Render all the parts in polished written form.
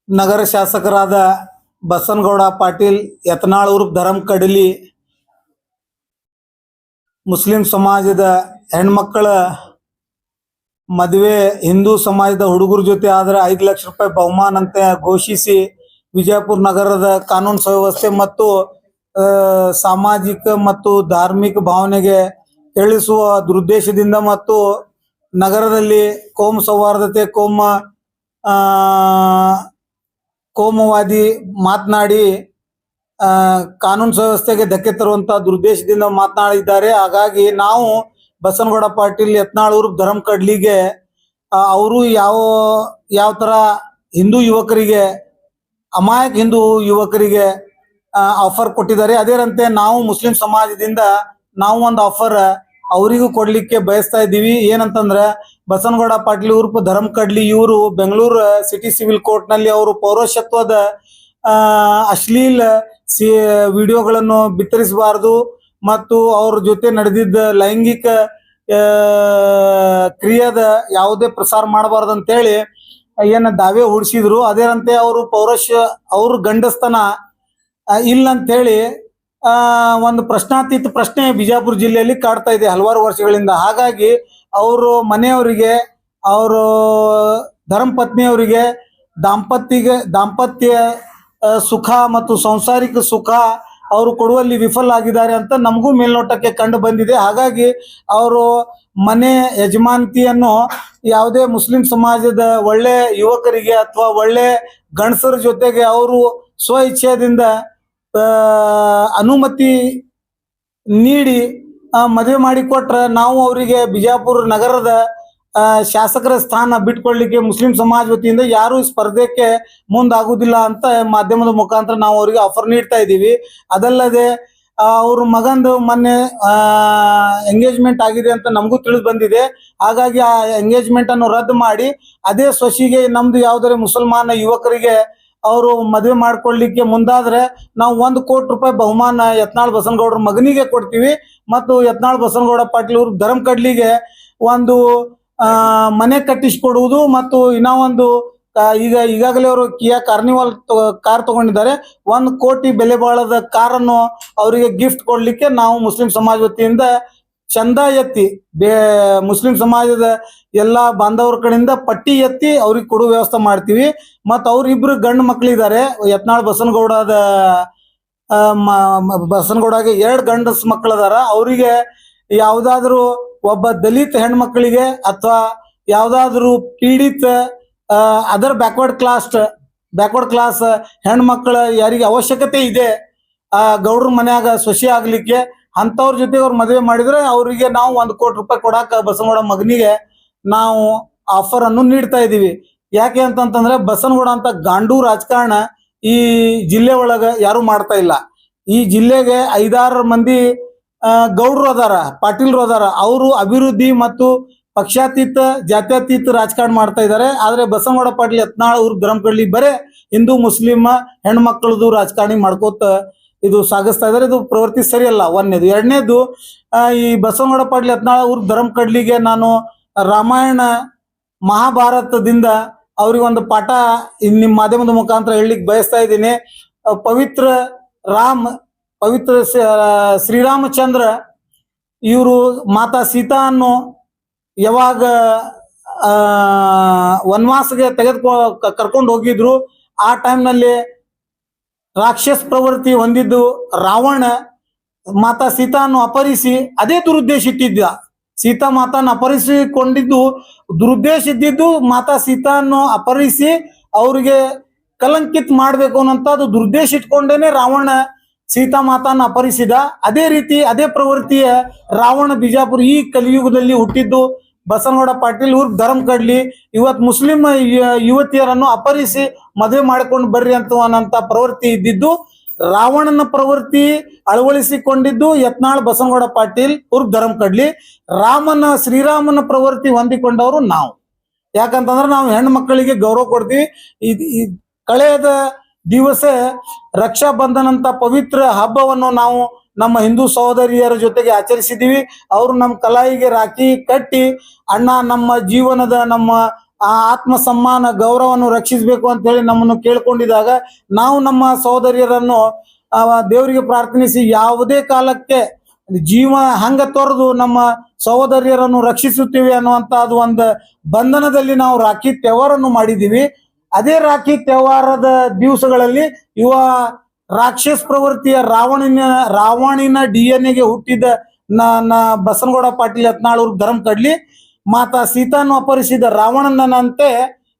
ನಗರ ಶಾಸಕರಾದ ಬಸನಗೌಡ ಪಾಟೀಲ್ ಯತ್ನಾಳ್ ಉರ್ಫ್ ಧರಮ್ ಕಡಲಿ ಮುಸ್ಲಿಂ ಸಮಾಜದ ಹೆಣ್ಮಕ್ಕಳ ಮದುವೆ ಹಿಂದೂ ಸಮಾಜದ ಹುಡುಗರ ಜೊತೆ ಆದರೆ 5 ಲಕ್ಷ ರೂಪಾಯಿ ಬಹುಮಾನ ಅಂತ ಘೋಷಿಸಿ ವಿಜಯಪುರ ನಗರದ ಕಾನೂನು ಸುವ್ಯವಸ್ಥೆ ಮತ್ತು ಸಾಮಾಜಿಕ ಮತ್ತು ಧಾರ್ಮಿಕ ಭಾವನೆಗೆ ತಿಳಿಸುವ ದುರುದ್ದೇಶದಿಂದ ಮತ್ತು ನಗರದಲ್ಲಿ ಕೋಮು ಸೌಹಾರ್ದತೆ ಕೋಮುವಾದಿ ಮಾತನಾಡಿ ಕಾನೂನು ಸುವ್ಯವಸ್ಥೆಗೆ ಧಕ್ಕೆ ತರುವಂತ ದುರುದ್ದೇಶದಿಂದ ಮಾತನಾಡಿದ್ದಾರೆ. ಹಾಗಾಗಿ ನಾವು ಬಸನಗೌಡ ಪಾಟೀಲ್ ಯತ್ನಾಳ್ ಉರ್ಫ್ ಧರಮ್ ಕಡ್ಲಿಗೆ ಅವರು ಯಾವ ತರ ಹಿಂದೂ ಯುವಕರಿಗೆ ಅಮಾಯಕ ಹಿಂದೂ ಯುವಕರಿಗೆ ಆಫರ್ ಕೊಟ್ಟಿದ್ದಾರೆ, ಅದೇರಂತೆ ನಾವು ಮುಸ್ಲಿಂ ಸಮಾಜದಿಂದ ನಾವು ಒಂದು ಆಫರ್ ಅವರಿಗೂ ಕೊಡ್ಲಿಕ್ಕೆ ಬಯಸ್ತಾ ಇದ್ದೀವಿ. ಏನಂತಂದ್ರೆ ಬಸನಗೌಡ ಪಾಟೀಲ್ ಉರ್ಫ್ ಧರಮ್ ಕಡ್ಲಿ ಇವರು ಬೆಂಗಳೂರು ಸಿಟಿ ಸಿವಿಲ್ ಕೋರ್ಟ್ ನಲ್ಲಿ ಅವರು ಪೌರಶತ್ವದ ಅಶ್ಲೀಲ ವಿಡಿಯೋಗಳನ್ನು ಬಿತ್ತರಿಸಬಾರದು ಮತ್ತು ಅವ್ರ ಜೊತೆ ನಡೆದಿದ್ದ ಲೈಂಗಿಕ ಕ್ರಿಯೆದ ಯಾವುದೇ ಪ್ರಸಾರ ಮಾಡಬಾರ್ದು ಅಂತೇಳಿ ಏನ ದಾವೆ ಹೂಡಿಸಿದ್ರು. ಅದೇರಂತೆ ಅವರು ಅವ್ರ ಗಂಡಸ್ತನ ಇಲ್ಲ ಅಂತ ಹೇಳಿ ಒಂದು ಪ್ರಶ್ನಾತೀತ ಪ್ರಶ್ನೆ ಬಿಜಾಪುರ ಜಿಲ್ಲೆಯಲ್ಲಿ ಕಾಡ್ತಾ ಇದೆ ಹಲವಾರು ವರ್ಷಗಳಿಂದ. ಹಾಗಾಗಿ ಅವರು ಮನೆಯವರಿಗೆ ಅವರು ಧರ್ಮ ಪತ್ನಿಯವರಿಗೆ ದಾಂಪತ್ಯ ಸುಖ ಮತ್ತು ಸಾಂಸಾರಿಕ ಸುಖ ಅವರು ಕೊಡುವಲ್ಲಿ ವಿಫಲ ಆಗಿದ್ದಾರೆ ಅಂತ ನಮಗೂ ಮೇಲ್ನೋಟಕ್ಕೆ ಕಂಡು ಬಂದಿದೆ. ಹಾಗಾಗಿ ಅವರು ಮನೆ ಯಜಮಾನತಿಯನ್ನು ಯಾವುದೇ ಮುಸ್ಲಿಂ ಸಮಾಜದ ಒಳ್ಳೆ ಯುವಕರಿಗೆ ಅಥವಾ ಒಳ್ಳೆ ಗಂಡಸರ ಜೊತೆಗೆ ಅವರು ಸ್ವ ಇಚ್ಛೆಯಿಂದ ಅನುಮತಿ ನೀಡಿ ಮದುವೆ ಮಾಡಿಕೊಟ್ರೆ ನಾವು ಅವರಿಗೆ ಬಿಜಾಪುರ ನಗರದ ಶಾಸಕರ ಸ್ಥಾನ ಬಿಟ್ಕೊಳ್ಳಿಕ್ಕೆ ಮುಸ್ಲಿಂ ಸಮಾಜ ವತಿಯಿಂದ ಯಾರು ಸ್ಪರ್ಧೆಗೆ ಮುಂದಾಗುದಿಲ್ಲ ಅಂತ ಮಾಧ್ಯಮದ ಮುಖಾಂತರ ನಾವು ಅವರಿಗೆ ಆಫರ್ ನೀಡ್ತಾ ಇದ್ದೀವಿ. ಅದಲ್ಲದೆ ಅವ್ರ ಮಗಂದು ಮೊನ್ನೆ ಎಂಗೇಜ್ಮೆಂಟ್ ಆಗಿದೆ ಅಂತ ನಮಗೂ ತಿಳಿದು ಬಂದಿದೆ. ಹಾಗಾಗಿ ಆ ಎಂಗೇಜ್ಮೆಂಟ್ ಅನ್ನು ರದ್ದು ಮಾಡಿ ಅದೇ ಸೊಸಿಗೆ ನಮ್ದು ಯಾವ್ದಾರೆ ಮುಸಲ್ಮಾನ ಯುವಕರಿಗೆ ಅವರು ಮದುವೆ ಮಾಡ್ಕೊಳ್ಳಿಕ್ಕೆ ಮುಂದಾದ್ರೆ ನಾವು 1 ಕೋಟಿ ರೂಪಾಯಿ ಬಹುಮಾನ ಯತ್ನಾಳ್ ಬಸನಗೌಡ್ರ ಮಗನಿಗೆ ಕೊಡ್ತೀವಿ ಮತ್ತು ಯತ್ನಾಳ್ ಬಸನಗೌಡ ಪಾಟೀಲ್ ಅವರು ಧರಮ್ ಕಡ್ಲಿಗೆ ಒಂದು ಮನೆ ಕಟ್ಟಿಸಿಕೊಡುವುದು ಮತ್ತು ಇನ್ನೂ ಒಂದು ಈಗಾಗಲೇ ಅವರು ಕಿಯಾ ಕಾರ್ನಿವಾಲ್ ಕಾರ್ ತಗೊಂಡಿದ್ದಾರೆ. 1 ಕೋಟಿ ಬೆಲೆ ಬಾಳದ ಕಾರನ್ನು ಅವರಿಗೆ ಗಿಫ್ಟ್ ಕೊಡ್ಲಿಕ್ಕೆ ನಾವು ಮುಸ್ಲಿಂ ಸಮಾಜ ವತಿಯಿಂದ ಚಂದ ಎತ್ತಿ ಮುಸ್ಲಿಂ ಸಮಾಜದ ಎಲ್ಲಾ ಬಾಂಧವರ ಕಡೆಯಿಂದ ಪಟ್ಟಿ ಎತ್ತಿ ಅವ್ರಿಗೆ ಕೊಡುವ ವ್ಯವಸ್ಥೆ ಮಾಡ್ತೀವಿ. ಮತ್ತು ಅವ್ರಿಬ್ರು ಗಂಡು ಮಕ್ಕಳಿದ್ದಾರೆ. ಯತ್ನಾಳ್ ಬಸನಗೌಡಗೆ 2 ಗಂಡಸ್ ಮಕ್ಕಳದಾರ. ಅವರಿಗೆ ಯಾವ್ದಾದ್ರು ಒಬ್ಬ ದಲಿತ ಹೆಣ್ಮಕ್ಳಿಗೆ ಅಥವಾ ಯಾವ್ದಾದ್ರು ಪೀಡಿತ ಅದರ್ ಬ್ಯಾಕ್ವರ್ಡ್ ಕ್ಲಾಸ್ ಹೆಣ್ಮಕ್ಳ ಯಾರಿಗೆ ಅವಶ್ಯಕತೆ ಇದೆ ಗೌಡ್ರ ಮನ್ಯಾಗ ಸೊಸಿ ಆಗ್ಲಿಕ್ಕೆ ಅಂತವ್ರ ಜೊತೆ ಅವ್ರು ಮದುವೆ ಮಾಡಿದ್ರೆ ಅವರಿಗೆ ನಾವು 1 ಕೋಟಿ ರೂಪಾಯಿ ಕೊಡಾಕ ಬಸನಗೌಡ ಮಗನಿಗೆ ನಾವು ಆಫರ್ ಅನ್ನು ನೀಡ್ತಾ ಇದೀವಿ. ಯಾಕೆ ಅಂತಂತಂದ್ರೆ ಬಸನಗೌಡ ಅಂತ ಗಾಂಡು ರಾಜಕಾರಣ ಈ ಜಿಲ್ಲೆ ಒಳಗ ಯಾರು ಮಾಡ್ತಾ ಇಲ್ಲ. ಈ ಜಿಲ್ಲೆಗೆ 5-6 ಮಂದಿ ಗೌಡ್ರು ಅದಾರ, ಪಾಟೀಲ್ರು ಅದಾರ. ಅವರು ಅಭಿವೃದ್ಧಿ ಮತ್ತು ಪಕ್ಷಾತೀತ ಜಾತ್ಯತೀತ ರಾಜಕಾರಣ ಮಾಡ್ತಾ ಇದ್ದಾರೆ. ಆದ್ರೆ ಬಸನಗೌಡ ಪಾಟೀಲ್ ಯತ್ನಾಳ್ ಉರ್ಫ್ ಧರಮ್ ಕಡ್ಲಿ ಬರೇ ಹಿಂದೂ ಮುಸ್ಲಿಂ ಹೆಣ್ಮಕ್ಳದು ರಾಜಕಾರಣಿ ಮಾಡ್ಕೋತ ಇದು ಸಾಗಿಸ್ತಾ ಇದಾರೆ. ಇದು ಪ್ರವೃತ್ತಿ ಸರಿಯಲ್ಲ. 1ನೇದು. 2ನೇದು, ಈ ಬಸನಗೌಡ ಪಾಟೀಲ್ ಯತ್ನಾಳ್ ಉರ್ಫ್ ಧರಮ್ ಕಡ್ಲಿಗೆ ನಾನು ರಾಮಾಯಣ ಮಹಾಭಾರತದಿಂದ ಅವ್ರಿಗೆ ಒಂದು ಪಾಠ ನಿಮ್ಮ ಮಾಧ್ಯಮದ ಮುಖಾಂತರ ಹೇಳಲಿಕ್ಕೆ ಬಯಸ್ತಾ ಇದ್ದೀನಿ. ಪವಿತ್ರ ಶ್ರೀರಾಮಚಂದ್ರ ಇವರು ಮಾತಾ ಸೀತಾನ್ನು ಯಾವಾಗ ವನವಾಸಗೆ ಕರ್ಕೊಂಡು ಹೋಗಿದ್ರು ಆ ಟೈಮ್ನಲ್ಲಿ ರಾಕ್ಷಸ ಪ್ರವೃತ್ತಿ ಹೊಂದಿದ್ದು ರಾವಣ ಮಾತಾ ಸೀತಾನ್ನು ಅಪಹರಿಸಿ ಅದೇ ದುರುದ್ದೇಶ ಇಟ್ಟಿದ್ದ. ಸೀತಾ ಮಾತಾನ ಅಪಹರಿಸಿಕೊಂಡಿದ್ದು ದುರುದ್ದೇಶ ಇದ್ದಿದ್ದು ಮಾತಾ ಸೀತಾನ್ನು ಅಪಹರಿಸಿ ಅವ್ರಿಗೆ ಕಲಂಕಿತ್ ಮಾಡ್ಬೇಕು ಅನ್ನೋಂಥದ್ದು ದುರುದ್ದೇಶ ಇಟ್ಕೊಂಡೇನೆ ರಾವಣ ಸೀತಾ ಮಾತಾನ ಅಪಹರಿಸಿದ. ಅದೇ ರೀತಿ ಅದೇ ಪ್ರವೃತ್ತಿಯ ರಾವಣ ಬಿಜಾಪುರ ಈ ಕಲಿಯುಗದಲ್ಲಿ ಹುಟ್ಟಿದ್ದು ಬಸನಗೌಡ ಪಾಟೀಲ್ ಉರ್ಫ್ ಧರಮ್ ಕಡ್ಲಿ ಇವತ್ತು ಮುಸ್ಲಿಂ ಯುವತಿಯರನ್ನು ಅಪಹರಿಸಿ ಮದುವೆ ಮಾಡ್ಕೊಂಡು ಬರ್ರಿ ಅನ್ನುವಂತ ಪ್ರವೃತ್ತಿ ಇದ್ದಿದ್ದು ರಾವಣನ ಪ್ರವೃತ್ತಿ ಅಳವಡಿಸಿಕೊಂಡಿದ್ದು ಯತ್ನಾಳ್ ಬಸನಗೌಡ ಪಾಟೀಲ್ ಉರ್ಫ್ ಧರಮ್ ಕಡ್ಲಿ. ಶ್ರೀರಾಮನ ಪ್ರವೃತ್ತಿ ಹೊಂದಿಕೊಂಡವರು ನಾವು. ಯಾಕಂತಂದ್ರೆ ನಾವು ಹೆಣ್ಣು ಮಕ್ಕಳಿಗೆ ಗೌರವ ಕೊಡ್ತೀವಿ. ಕಳೆದ ದಿವಸ ರಕ್ಷಾ ಬಂಧನ ಅಂತ ಪವಿತ್ರ ಹಬ್ಬವನ್ನು ನಾವು ನಮ್ಮ ಹಿಂದೂ ಸಹೋದರಿಯರ ಜೊತೆಗೆ ಆಚರಿಸಿದ್ದೀವಿ. ಅವರು ನಮ್ಮ ಕಲಾಯಿಗೆ ರಾಖಿ ಕಟ್ಟಿ ಅಣ್ಣ ನಮ್ಮ ಜೀವನದ ನಮ್ಮ ಆ ಆತ್ಮ ಸಮ್ಮಾನ ಗೌರವವನ್ನು ರಕ್ಷಿಸಬೇಕು ಅಂತ ಹೇಳಿ ನಮ್ಮನ್ನು ಕೇಳ್ಕೊಂಡಿದಾಗ ನಾವು ನಮ್ಮ ಸಹೋದರಿಯರನ್ನು ದೇವರಿಗೆ ಪ್ರಾರ್ಥನಿಸಿ ಯಾವುದೇ ಕಾಲಕ್ಕೆ ಜೀವ ಹಂಗ ತೊರೆದು ನಮ್ಮ ಸಹೋದರಿಯರನ್ನು ರಕ್ಷಿಸುತ್ತೀವಿ ಅನ್ನುವಂತಹದ್ದು ಒಂದು ಬಂಧನದಲ್ಲಿ ನಾವು ರಾಖಿ ತ್ಯವರನ್ನು ಮಾಡಿದೀವಿ. ಅದೇ ರಾಖಿ ತ್ಯವರದ ದಿವಸಗಳಲ್ಲಿ ಯುವ ರಾಕ್ಷಸ ಪ್ರವೃತ್ತಿಯ ರಾವಣಿನ DNA ಗೆ ಹುಟ್ಟಿದ ಬಸನಗೌಡ ಪಾಟೀಲ್ ಯತ್ನಾಳ್ ಧರ್ಮ ಕಡ್ಲಿ ಮಾತಾ ಸೀತಾನು ಅಪಹರಿಸಿದ ರಾವಣನಂತೆ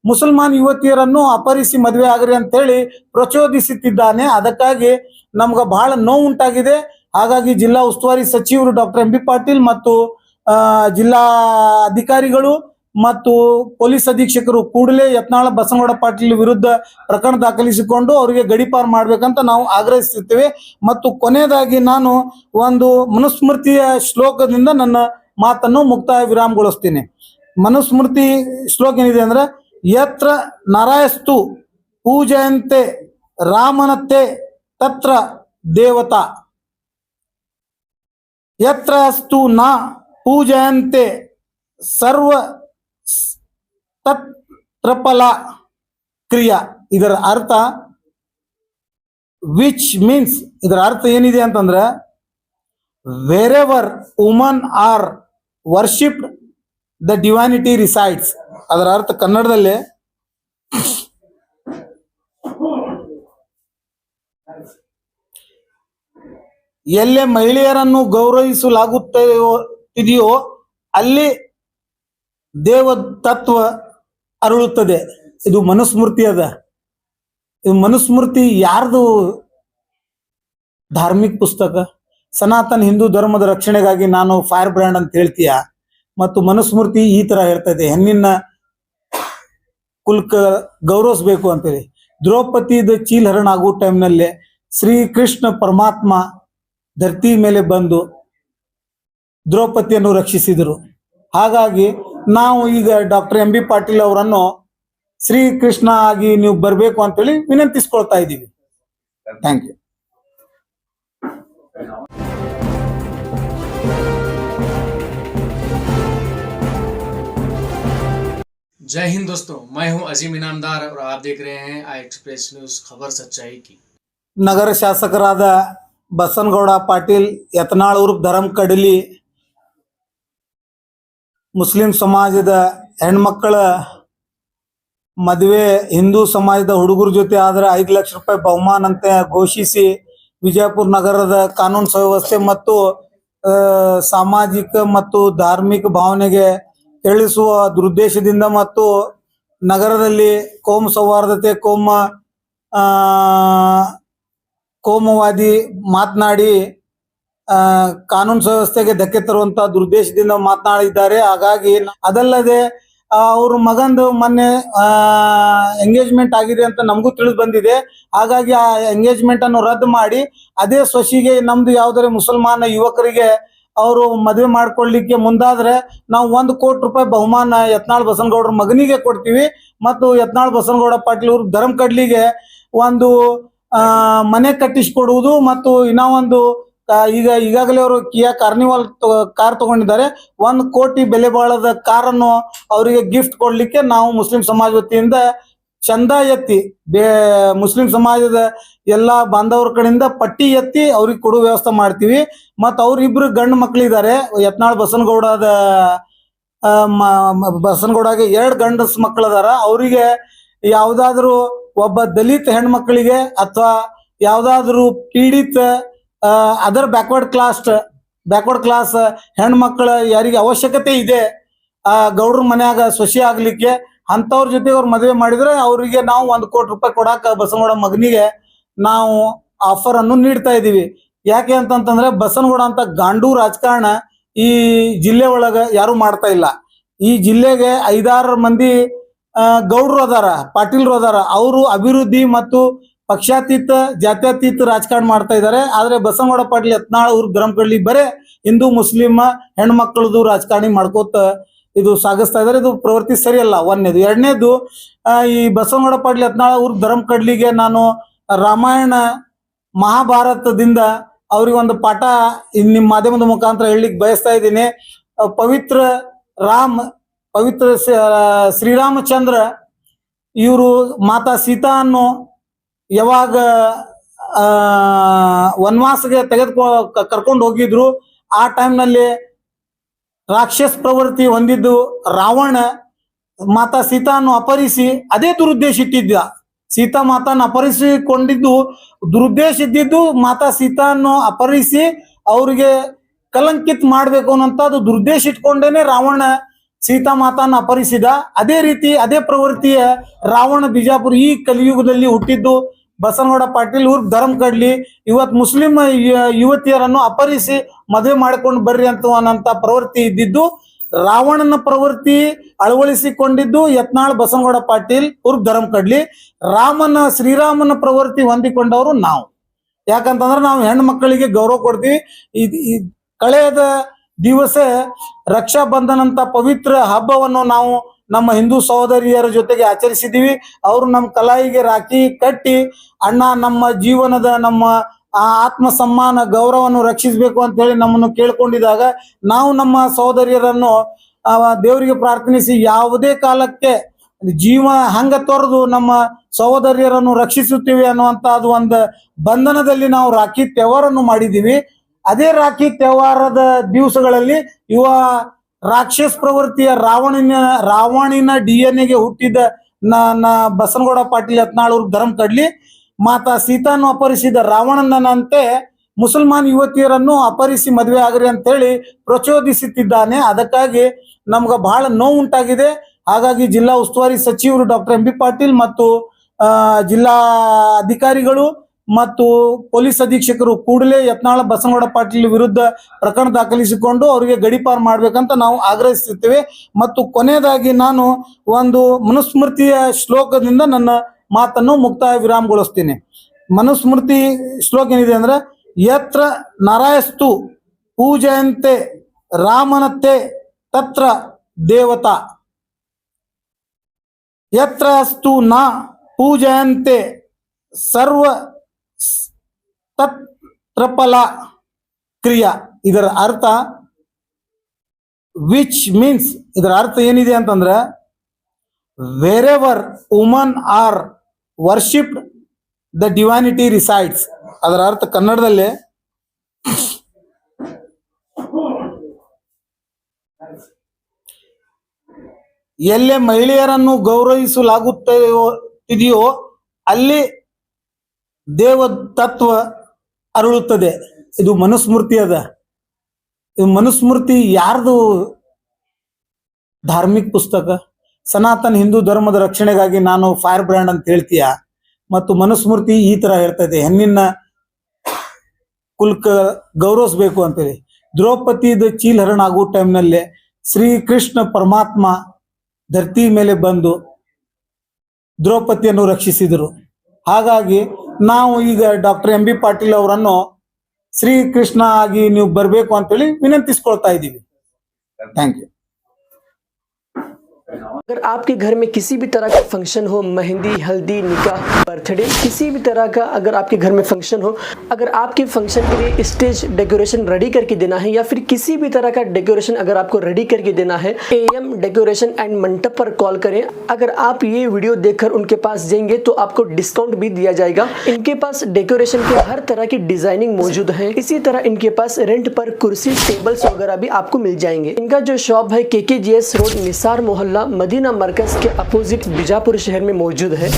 ಮುಸಲ್ಮಾನ್ ಯುವತಿಯರನ್ನು ಅಪಹರಿಸಿ ಮದುವೆ ಆಗ್ರಿ ಅಂತ ಹೇಳಿ ಪ್ರಚೋದಿಸುತ್ತಿದ್ದಾನೆ. ಅದಕ್ಕಾಗಿ ನಮ್ಗೆ ಬಹಳ ನೋವು ಉಂಟಾಗಿದೆ. ಹಾಗಾಗಿ ಜಿಲ್ಲಾ ಉಸ್ತುವಾರಿ ಸಚಿವರು ಡಾಕ್ಟರ್ MB ಪಾಟೀಲ್ ಮತ್ತು ಜಿಲ್ಲಾ ಅಧಿಕಾರಿಗಳು ಮತ್ತು ಪೊಲೀಸ್ ಅಧೀಕ್ಷಕರು ಕೂಡಲೇ ಯತ್ನಾಳ ಬಸನಗೌಡ ಪಾಟೀಲ್ ವಿರುದ್ಧ ಪ್ರಕರಣ ದಾಖಲಿಸಿಕೊಂಡು ಅವರಿಗೆ ಗಡೀಪಾರು ಮಾಡ್ಬೇಕಂತ ನಾವು ಆಗ್ರಹಿಸುತ್ತೇವೆ. ಮತ್ತು ಕೊನೆಯದಾಗಿ ನಾನು ಒಂದು ಮನುಸ್ಮೃತಿಯ ಶ್ಲೋಕದಿಂದ ನನ್ನ ಮಾತನ್ನು ಮುಕ್ತಾಯ ವಿರಾಮಗೊಳಿಸ್ತೀನಿ. ಮನುಸ್ಮೃತಿ ಶ್ಲೋಕ ಏನಿದೆ ಅಂದ್ರೆ, ಯತ್ರ ನರಯಸ್ತು ಪೂಜಯಂತೆ ರಾಮನತೆ ತತ್ರ ದೇವತಾ, ಯತ್ರ ಅಸ್ತು ನ ಪೂಜಯಂತೆ ಸರ್ವ ತತ್ರಫಲ ಕ್ರಿಯಾ. ಇದರ ಅರ್ಥ ವಿಚ್ ಮೀನ್ಸ್, ಇದರ ಅರ್ಥ ಏನಿದೆ ಅಂತಂದ್ರೆ, wherever woman are worshipped the divinity resides. ಅದರ ಅರ್ಥ ಕನ್ನಡದಲ್ಲಿ ಎಲ್ಲೇ ಮಹಿಳೆಯರನ್ನು ಗೌರವಿಸಲಾಗುತ್ತಿದೆಯೋ ಅಲ್ಲಿ ದೇವ ತತ್ವ ಅರಳುತ್ತದೆ. ಇದು ಮನುಸ್ಮೃತಿ ಅದ. ಇದು ಮನುಸ್ಮೃತಿ ಯಾರ್ದು ಧಾರ್ಮಿಕ ಪುಸ್ತಕ? ಸನಾತನ ಹಿಂದೂ ಧರ್ಮದ ರಕ್ಷಣೆಗಾಗಿ ನಾನು ಫೈರ್ ಬ್ರ್ಯಾಂಡ್ ಅಂತ ಹೇಳ್ತೀಯ. ಮತ್ತು ಮನುಸ್ಮೃತಿ ಈ ತರ ಹೇಳ್ತಾ ಇದೆ, ಹೆಣ್ಣಿನ ಕುಲ್ಕ ಗೌರವಿಸ್ಬೇಕು ಅಂತೇಳಿ. ದ್ರೌಪದಿದ ಚೀಲಹರಣ ಆಗೋ ಟೈಮ್ನಲ್ಲಿ ಶ್ರೀಕೃಷ್ಣ ಪರಮಾತ್ಮ ಧರ್ತಿ ಮೇಲೆ ಬಂದು ದ್ರೌಪದಿಯನ್ನು ರಕ್ಷಿಸಿದರು. ಹಾಗಾಗಿ ನಾವು ಈಗ ಡಾಕ್ಟರ್ MB ಪಾಟೀಲ್ ಅವರನ್ನು ಶ್ರೀಕೃಷ್ಣ ಆಗಿ ನೀವು ಬರಬೇಕು ಅಂತೇಳಿ ವಿನಂತಿಸ್ಕೊಳ್ತಾ ಇದ್ದೀವಿ. Thank you. जय हिंद दोस्तों, मैं हूं अजीम इनामदार और आप देख रहे हैं आई एक्सप्रेस न्यूज, खबर सच्चाई की। ನಗರ ಶಾಸಕರಾದ ಬಸನಗೌಡ ಪಾಟೀಲ್ ಯತ್ನಾಳ್ ಉರ್ಫ್ ಧರ್ಮ ಕಡಲಿ ಮುಸ್ಲಿಂ ಸಮಾಜದ ಹೆಣ್ಮಕ್ಕಳ ಮದುವೆ ಹಿಂದೂ ಸಮಾಜದ ಹುಡುಗರ ಜೊತೆ ಆದ್ರೆ 5 ಲಕ್ಷ ರೂಪಾಯಿ ಬಹುಮಾನ ಅಂತ ಘೋಷಿಸಿ ವಿಜಯಪುರ ನಗರದ ಕಾನೂನು ಸುವ್ಯವಸ್ಥೆ ಮತ್ತು ಸಾಮಾಜಿಕ ಮತ್ತು ಧಾರ್ಮಿಕ ಭಾವನೆಗೆ ತಿಳಿಸುವ ದುರುದ್ದೇಶದಿಂದ ಮತ್ತು ನಗರದಲ್ಲಿ ಕೋಮು ಸೌಹಾರ್ದತೆ ಕೋಮುವಾದಿ ಮಾತನಾಡಿ ಕಾನೂನು ಸುವ್ಯವಸ್ಥೆಗೆ ಧಕ್ಕೆ ತರುವಂತಹ ದುರುದ್ದೇಶದಿಂದ ಮಾತನಾಡಿದ್ದಾರೆ. ಹಾಗಾಗಿ ಅದಲ್ಲದೆ ಅವ್ರ ಮಗಂದು ಮೊನ್ನೆ ಎಂಗೇಜ್ಮೆಂಟ್ ಆಗಿದೆ ಅಂತ ನಮಗೂ ತಿಳಿದು ಬಂದಿದೆ. ಹಾಗಾಗಿ ಆ ಎಂಗೇಜ್ಮೆಂಟ್ ಅನ್ನು ರದ್ದು ಮಾಡಿ ಅದೇ ಸೊಸಿಗೆ ನಮ್ದು ಯಾವ್ದಾರೆ ಮುಸಲ್ಮಾನ ಯುವಕರಿಗೆ ಅವರು ಮದುವೆ ಮಾಡ್ಕೊಳ್ಳಿಕ್ಕೆ ಮುಂದಾದ್ರೆ ನಾವು 1 ಕೋಟಿ ರೂಪಾಯಿ ಬಹುಮಾನ ಯತ್ನಾಳ್ ಬಸನಗೌಡ್ರ ಮಗನಿಗೆ ಕೊಡ್ತೀವಿ. ಮತ್ತು ಯತ್ನಾಳ್ ಬಸನಗೌಡ ಪಾಟೀಲ್ ಅವರು ಧರ್ಮ ಕಡ್ಲಿಗೆ ಒಂದು ಮನೆ ಕಟ್ಟಿಸಿಕೊಡುವುದು ಮತ್ತು ಇನ್ನೂ ಒಂದು ಈಗಾಗಲೇ ಅವರು ಕಿಯಾ ಕಾರ್ನಿವಾಲ್ ಕಾರ್ ತಗೊಂಡಿದ್ದಾರೆ. 1 ಕೋಟಿ ಬೆಲೆ ಬಾಳದ ಕಾರನ್ನು ಅವರಿಗೆ ಗಿಫ್ಟ್ ಕೊಡ್ಲಿಕ್ಕೆ ನಾವು ಮುಸ್ಲಿಂ ಸಮಾಜ ವತಿಯಿಂದ ಚಂದ ಎತ್ತಿ ಮುಸ್ಲಿಂ ಸಮಾಜದ ಎಲ್ಲಾ ಬಾಂಧವರ ಕಡೆಯಿಂದ ಪಟ್ಟಿ ಎತ್ತಿ ಅವ್ರಿಗೆ ಕೊಡುವ ವ್ಯವಸ್ಥೆ ಮಾಡ್ತೀವಿ. ಮತ್ತು ಅವ್ರಿಬ್ರು ಗಂಡು ಮಕ್ಕಳಿದ್ದಾರೆ. ಯತ್ನಾಳ್ ಬಸನಗೌಡಗೆ 2 ಗಂಡಸ ಮಕ್ಕಳದಾರ. ಅವರಿಗೆ ಯಾವ್ದಾದ್ರು ಒಬ್ಬ ದಲಿತ ಹೆಣ್ಮಕ್ಳಿಗೆ ಅಥವಾ ಯಾವ್ದಾದ್ರು ಪೀಡಿತ ಅದರ್ ಬ್ಯಾಕ್ವರ್ಡ್ ಕ್ಲಾಸ್ ಹೆಣ್ಮಕ್ಳ ಯಾರಿಗೆ ಅವಶ್ಯಕತೆ ಇದೆ ಗೌಡ್ರ ಮನ್ಯಾಗ ಸೊಸೆ ಆಗ್ಲಿಕ್ಕೆ, ಅಂತವ್ರ ಜೊತೆ ಅವ್ರು ಮದುವೆ ಮಾಡಿದ್ರೆ ಅವರಿಗೆ ನಾವು 1 ಕೋಟಿ ರೂಪಾಯಿ ಕೊಡಾಕ ಬಸನಗೌಡ ಮಗನಿಗೆ ನಾವು ಆಫರ್ ಅನ್ನು ನೀಡ್ತಾ ಇದೀವಿ. ಯಾಕೆ ಅಂತಂತಂದ್ರೆ ಬಸನಗೌಡ ಅಂತ ಗಾಂಡು ರಾಜಕಾರಣ ಈ ಜಿಲ್ಲೆ ಒಳಗ ಯಾರು ಮಾಡ್ತಾ ಇಲ್ಲ. ಈ ಜಿಲ್ಲೆಗೆ 5-6 ಮಂದಿ ಗೌಡ್ರು ಅದಾರ, ಪಾಟೀಲ್ರು ಅದಾರ. ಅವರು ಅಭಿವೃದ್ಧಿ ಮತ್ತು ಪಕ್ಷಾತೀತ ಜಾತ್ಯತೀತ ರಾಜಕಾರಣ ಮಾಡ್ತಾ ಇದ್ದಾರೆ. ಆದ್ರೆ ಬಸನಗೌಡ ಪಾಟೀಲ್ ಯತ್ನಾಳ್ ಅವ್ರ ಧರ್ಮ ಕಡ್ಲಿ ಬರೇ ಹಿಂದೂ ಮುಸ್ಲಿಂ ಹೆಣ್ಮಕ್ಳದು ರಾಜಕಾರಣಿ ಮಾಡ್ಕೋತ ಇದು ಸಾಗಿಸ್ತಾ ಇದಾರೆ. ಇದು ಪ್ರವೃತ್ತಿ ಸರಿಯಲ್ಲ. 1ನೇದು. 2ನೇದು, ಈ ಬಸನಗೌಡ ಪಾಟೀಲ್ ಯತ್ನಾಳ್ ಅವ್ರ ಧರ್ಮ ಕಡ್ಲಿಗೆ ನಾನು ರಾಮಾಯಣ ಮಹಾಭಾರತದಿಂದ ಅವ್ರಿಗೆ ಒಂದು ಪಾಠ ನಿಮ್ಮ ಮಾಧ್ಯಮದ ಮುಖಾಂತರ ಹೇಳಲಿಕ್ಕೆ ಬಯಸ್ತಾ ಇದ್ದೀನಿ. ಪವಿತ್ರ ಪವಿತ್ರ ಶ್ರೀರಾಮಚಂದ್ರ ಇವರು ಮಾತಾ ಸೀತಾನ್ನು ಯಾವಾಗ ವನವಾಸಗೆ ಕರ್ಕೊಂಡು ಹೋಗಿದ್ರು, ಆ ಟೈಮ್ನಲ್ಲಿ ರಾಕ್ಷಸ ಪ್ರವೃತ್ತಿ ಹೊಂದಿದ್ದು ರಾವಣ ಮಾತಾ ಸೀತಾನ್ನು ಅಪಹರಿಸಿ ಅದೇ ದುರುದ್ದೇಶ ಇಟ್ಟಿದ್ದ. ಸೀತಾ ಮಾತಾನ ಅಪಹರಿಸಿಕೊಂಡಿದ್ದು ದುರುದ್ದೇಶ ಇದ್ದಿದ್ದು ಮಾತಾ ಸೀತಾನ್ನು ಅಪಹರಿಸಿ ಅವ್ರಿಗೆ ಕಲಂಕಿತ್ ಮಾಡ್ಬೇಕು ಅನ್ನೋಂತ ಅದು ದುರುದ್ದೇಶ ಇಟ್ಕೊಂಡೇನೆ ರಾವಣ ಸೀತಾ ಮಾತಾನ ಅಪಹರಿಸಿದ. ಅದೇ ರೀತಿ ಅದೇ ಪ್ರವೃತ್ತಿಯ ರಾವಣ ಬಿಜಾಪುರ ಈ ಕಲಿಯುಗದಲ್ಲಿ ಹುಟ್ಟಿದ್ದು ಬಸನಗೌಡ ಪಾಟೀಲ್ ಊರ್ ಧರ್ಮ ಕಡ್ಲಿ ಇವತ್ ಮುಸ್ಲಿಂ ಯುವತಿಯರನ್ನು ಅಪಹರಿಸಿ ಮದುವೆ ಮಾಡ್ಕೊಂಡು ಬರ್ರಿ ಅನ್ನುವಂತ ಪ್ರವೃತ್ತಿ ಇದ್ದಿದ್ದು ರಾವಣನ ಪ್ರವೃತ್ತಿ ಅಳವಡಿಸಿಕೊಂಡಿದ್ದು ಯತ್ನಾಳ್ ಬಸನಗೌಡ ಪಾಟೀಲ್ ಊರ್ ಧರ್ಮ ಕಡ್ಲಿ. ಶ್ರೀರಾಮನ ಪ್ರವೃತ್ತಿ ಹೊಂದಿಕೊಂಡವರು ನಾವು. ಯಾಕಂತಂದ್ರೆ ನಾವು ಹೆಣ್ಣು ಮಕ್ಕಳಿಗೆ ಗೌರವ ಕೊಡ್ತೀವಿ. ಕಳೆದ ದಿವಸ ರಕ್ಷಾ ಬಂಧನ ಅಂತ ಪವಿತ್ರ ಹಬ್ಬವನ್ನು ನಾವು ನಮ್ಮ ಹಿಂದೂ ಸಹೋದರಿಯರ ಜೊತೆಗೆ ಆಚರಿಸಿದ್ದೀವಿ. ಅವರು ನಮ್ಮ ಕಲಾಯಿಗೆ ರಾಖಿ ಕಟ್ಟಿ ಅಣ್ಣ ನಮ್ಮ ಜೀವನದ ನಮ್ಮ ಆತ್ಮ ಸಮ್ಮಾನ ಗೌರವವನ್ನು ರಕ್ಷಿಸಬೇಕು ಅಂತ ಹೇಳಿ ನಮ್ಮನ್ನು ಕೇಳ್ಕೊಂಡಿದಾಗ ನಾವು ನಮ್ಮ ಸಹೋದರಿಯರನ್ನು ದೇವರಿಗೆ ಪ್ರಾರ್ಥನಿಸಿ ಯಾವುದೇ ಕಾಲಕ್ಕೆ ಜೀವ ಹಂಗ ತೊರೆದು ನಮ್ಮ ಸಹೋದರಿಯರನ್ನು ರಕ್ಷಿಸುತ್ತೀವಿ ಅನ್ನುವಂತ ಅದು ಒಂದು ಬಂಧನದಲ್ಲಿ ನಾವು ರಾಖಿ ತ್ಯವರನ್ನು ಮಾಡಿದ್ದೀವಿ. ಅದೇ ರಾಖಿ ತ್ಯವಾರದ ದಿವಸಗಳಲ್ಲಿ ರಾಕ್ಷಸ ಪ್ರವೃತ್ತಿಯ ರಾವಣಿನ DNA ಹುಟ್ಟಿದ ಬಸನಗೌಡ ಪಾಟೀಲ್ ಯತ್ನಾಳೂರ್ ಧರ್ಮ ಕಡ್ಲಿ ಮಾತಾ ಸೀತಾನು ಅಪಹರಿಸಿದ ರಾವಣನಂತೆ ಮುಸಲ್ಮಾನ್ ಯುವತಿಯರನ್ನು ಅಪಹರಿಸಿ ಮದುವೆ ಆಗ್ರಿ ಅಂತ ಹೇಳಿ ಪ್ರಚೋದಿಸುತ್ತಿದ್ದಾನೆ. ಅದಕ್ಕಾಗಿ ನಮ್ಗೆ ಬಹಳ ನೋವು ಉಂಟಾಗಿದೆ. ಹಾಗಾಗಿ ಜಿಲ್ಲಾ ಉಸ್ತುವಾರಿ ಸಚಿವರು ಡಾಕ್ಟರ್ MB ಪಾಟೀಲ್ ಮತ್ತು ಜಿಲ್ಲಾ ಅಧಿಕಾರಿಗಳು ಮತ್ತು ಪೊಲೀಸ್ ಅಧೀಕ್ಷಕರು ಕೂಡಲೇ ಯತ್ನಾಳ ಬಸನಗೌಡ ಪಾಟೀಲ್ ವಿರುದ್ಧ ಪ್ರಕರಣ ದಾಖಲಿಸಿಕೊಂಡು ಅವರಿಗೆ ಗಡೀಪಾರು ಮಾಡ್ಬೇಕಂತ ನಾವು ಆಗ್ರಹಿಸುತ್ತೇವೆ. ಮತ್ತು ಕೊನೆಯದಾಗಿ ನಾನು ಒಂದು ಮನುಸ್ಮೃತಿಯ ಶ್ಲೋಕದಿಂದ ನನ್ನ ಮಾತನ್ನು ಮುಕ್ತಾಯ ವಿರಾಮಗೊಳಿಸ್ತೀನಿ. ಮನುಸ್ಮೃತಿ ಶ್ಲೋಕ ಏನಿದೆ ಅಂದ್ರೆ, ಯತ್ರ ನರಯಸ್ತು ಪೂಜಯಂತೆ ರಾಮನತೆ ತತ್ರ ದೇವತಾ, ಯತ್ರ ಅಸ್ತು ನ ಪೂಜಯಂತೆ ಸರ್ವ ತತ್ರಫಲ ಕ್ರಿಯಾ. ಇದರ ಅರ್ಥ ವಿಚ್ ಮೀನ್ಸ್, ಇದರ ಅರ್ಥ ಏನಿದೆ ಅಂತಂದ್ರೆ, wherever woman are worshipped the divinity resides. ಅದರ ಅರ್ಥ ಕನ್ನಡದಲ್ಲಿ ಎಲ್ಲೇ ಮಹಿಳೆಯರನ್ನು ಗೌರವಿಸಲಾಗುತ್ತಿದೆಯೋ ಅಲ್ಲಿ ದೇವ ತತ್ವ ಅರಳುತ್ತದೆ. ಇದು ಮನುಸ್ಮೃತಿ ಅದ. ಇದು ಮನುಸ್ಮೃತಿ ಯಾರ್ದು ಧಾರ್ಮಿಕ ಪುಸ್ತಕ? ಸನಾತನ ಹಿಂದೂ ಧರ್ಮದ ರಕ್ಷಣೆಗಾಗಿ ನಾನು ಫೈರ್ ಬ್ರ್ಯಾಂಡ್ ಅಂತ ಹೇಳ್ತೀಯ. ಮತ್ತು ಮನುಸ್ಮೃತಿ ಈ ತರ ಹೇಳ್ತದೆ, ಹೆಣ್ಣಿನ ಕುಲ್ಕ ಗೌರವಿಸ್ಬೇಕು ಅಂತೇಳಿ. ದ್ರೌಪದಿದ ಚೀಲಹರಣ ಆಗೋ ಟೈಮ್ನಲ್ಲಿ ಶ್ರೀಕೃಷ್ಣ ಪರಮಾತ್ಮ ಧರ್ತಿ ಮೇಲೆ ಬಂದು ದ್ರೌಪದಿಯನ್ನು ರಕ್ಷಿಸಿದರು. ಹಾಗಾಗಿ ನಾವು ಈಗ ಡಾಕ್ಟರ್ MB ಪಾಟೀಲ್ ಅವರನ್ನು ಶ್ರೀಕೃಷ್ಣ ಆಗಿ ನೀವು ಬರಬೇಕು ಅಂತೇಳಿ ವಿನಂತಿಸ್ಕೊಳ್ತಾ ಇದ್ದೀವಿ. Thank you. अगर आपके घर में किसी भी तरह का फंक्शन हो, मेहंदी, हल्दी, निकाह, बर्थडे, किसी भी तरह का अगर आपके घर में फंक्शन हो, अगर आपके फंक्शन के लिए स्टेज डेकोरेशन रेडी करके देना है या फिर किसी भी तरह का डेकोरेशन अगर आपको रेडी करके देना है, AM डेकोरेशन एंड मंडप पर कॉल करें. अगर आप ये वीडियो देखकर उनके पास जाएंगे तो आपको डिस्काउंट भी दिया जाएगा. इनके पास डेकोरेशन के हर तरह की डिजाइनिंग मौजूद है. इसी तरह इनके पास रेंट पर कुर्सी, टेबल्स वगैरह भी आपको मिल जाएंगे. इनका जो शॉप है KKGS रोड, निसार मोहल्ला, मदीना मरकज के अपोजिट बीजापुर शहर में मौजूद है.